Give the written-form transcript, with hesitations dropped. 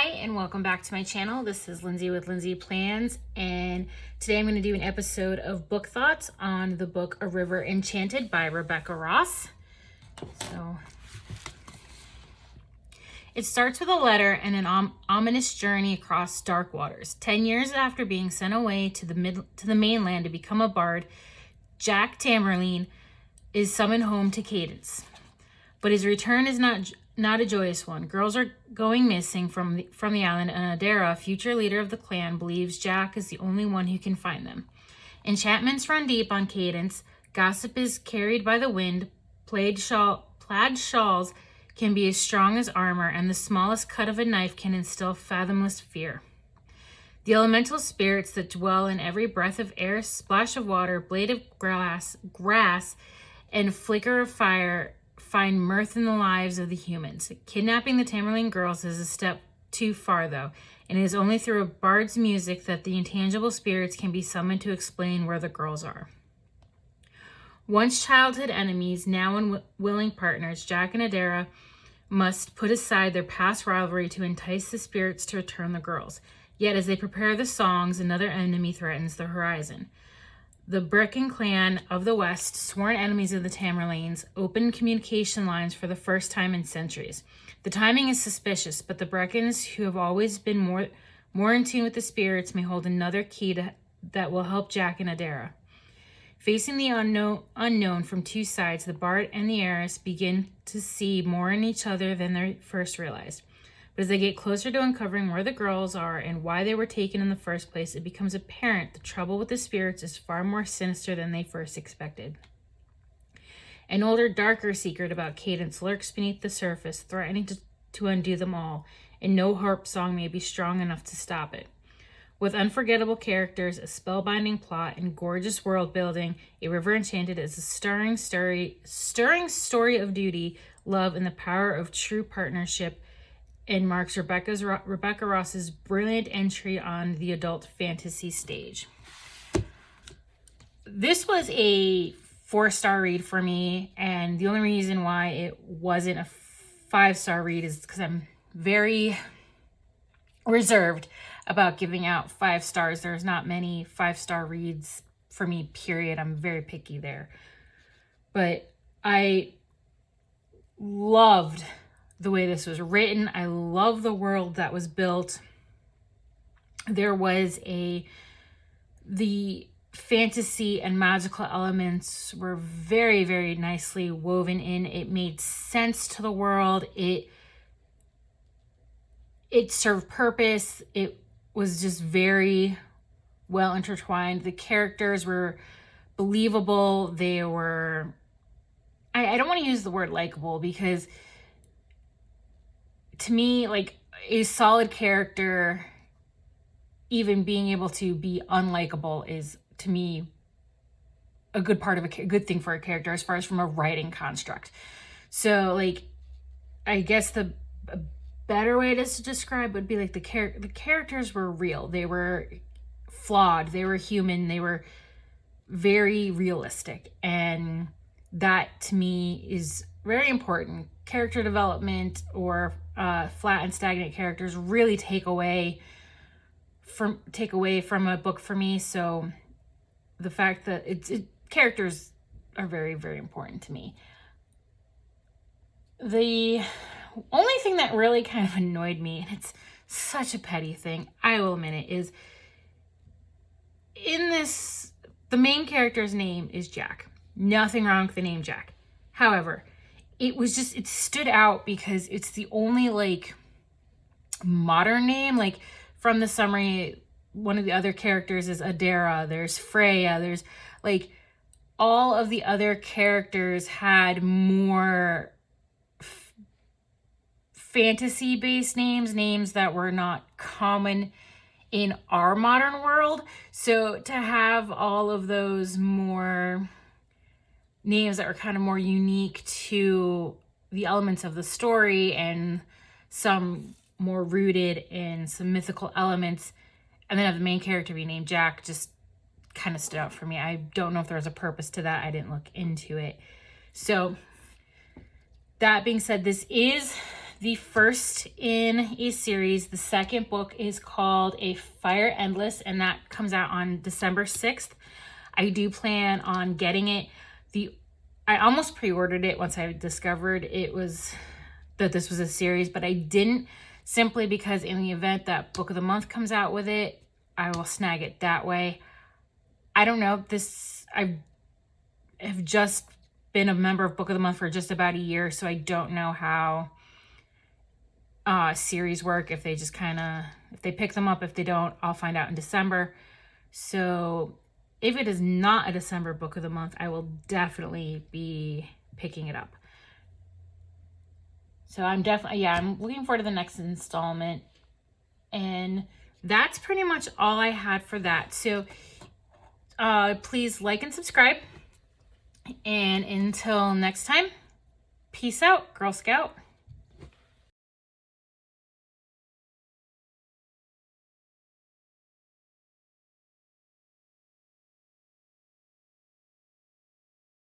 Hi, and welcome back to my channel. This is Lindsay with Lindsay Plans, and today I'm going to do an episode of book thoughts on the book A River Enchanted by Rebecca Ross. So it starts with a letter and an ominous journey across dark waters. 10 years after being sent away to the mainland to become a bard, Jack Tamerlane is summoned home to Cadence. But his return is not a joyous one. Girls are going missing from the island, and Adara, future leader of the clan, believes Jack is the only one who can find them. Enchantments run deep on Cadence. Gossip is carried by the wind. Plaid shawls can be as strong as armor, and the smallest cut of a knife can instill fathomless fear. The elemental spirits that dwell in every breath of air, splash of water, blade of grass, and flicker of fire find mirth in the lives of the humans. Kidnapping the Tamerlane girls is a step too far, though, and it is only through a bard's music that the intangible spirits can be summoned to explain where the girls are. Once childhood enemies, now unwilling partners, Jack and Adara must put aside their past rivalry to entice the spirits to return the girls. Yet as they prepare the songs, another enemy threatens the horizon. The Brecken clan of the West, sworn enemies of the Tamerlanes, opened communication lines for the first time in centuries. The timing is suspicious, but the Breckens, who have always been more in tune with the spirits, may hold another key that will help Jack and Adara. Facing the unknown from two sides, the Bard and the Heiress begin to see more in each other than they first realized. But as they get closer to uncovering where the girls are and why they were taken in the first place, it becomes apparent the trouble with the spirits is far more sinister than they first expected. An older, darker secret about Cadence lurks beneath the surface, threatening to undo them all, and no harp song may be strong enough to stop it. With unforgettable characters, a spellbinding plot, and gorgeous world building, A River Enchanted is a stirring story of duty, love, and the power of true partnership, and marks Rebecca Ross's brilliant entry on the adult fantasy stage. This was a 4-star read for me, and the only reason why it wasn't a 5-star read is because I'm very reserved about giving out 5 stars. There's not many 5-star reads for me, period. I'm very picky there. But I loved the way this was written. I love the world that was built. There was the fantasy and magical elements were very, very nicely woven in. It made sense to the world. It served purpose. It was just very well intertwined. The characters were believable. They were, I don't want to use the word likable, because to me, like, a solid character, even being able to be unlikable, is, to me, a good part of a good thing for a character as far as from a writing construct. So, like, I guess a better way to describe would be like the characters were real. They were flawed. They were human. They were very realistic. And that, to me, is very important. Character development or flat and stagnant characters really take away from a book for me. So the fact that characters are very, very important to me. The only thing that really kind of annoyed me, and it's such a petty thing, I will admit it, is in this, the main character's name is Jack. Nothing wrong with the name Jack. However, it stood out because it's the only, like, modern name. Like, from the summary, one of the other characters is Adara, there's Freya, there's, like, all of the other characters had more fantasy-based names that were not common in our modern world. So to have all of those more names that were kind of more unique to the elements of the story, and some more rooted in some mythical elements, and then have the main character be named Jack, just kind of stood out for me. I don't know if there was a purpose to that. I didn't look into it. So that being said, this is the first in a series. The second book is called A Fire Endless, and that comes out on December 6th. I do plan on getting it. I almost pre-ordered it once I discovered that this was a series, but I didn't, simply because in the event that Book of the Month comes out with it, I will snag it that way. I don't know. I have just been a member of Book of the Month for just about a year, so I don't know how series work. If they just if they pick them up, if they don't, I'll find out in December. So if it is not a December Book of the Month, I will definitely be picking it up. So I'm looking forward to the next installment. And that's pretty much all I had for that. So please like and subscribe. And until next time, peace out, Girl Scout.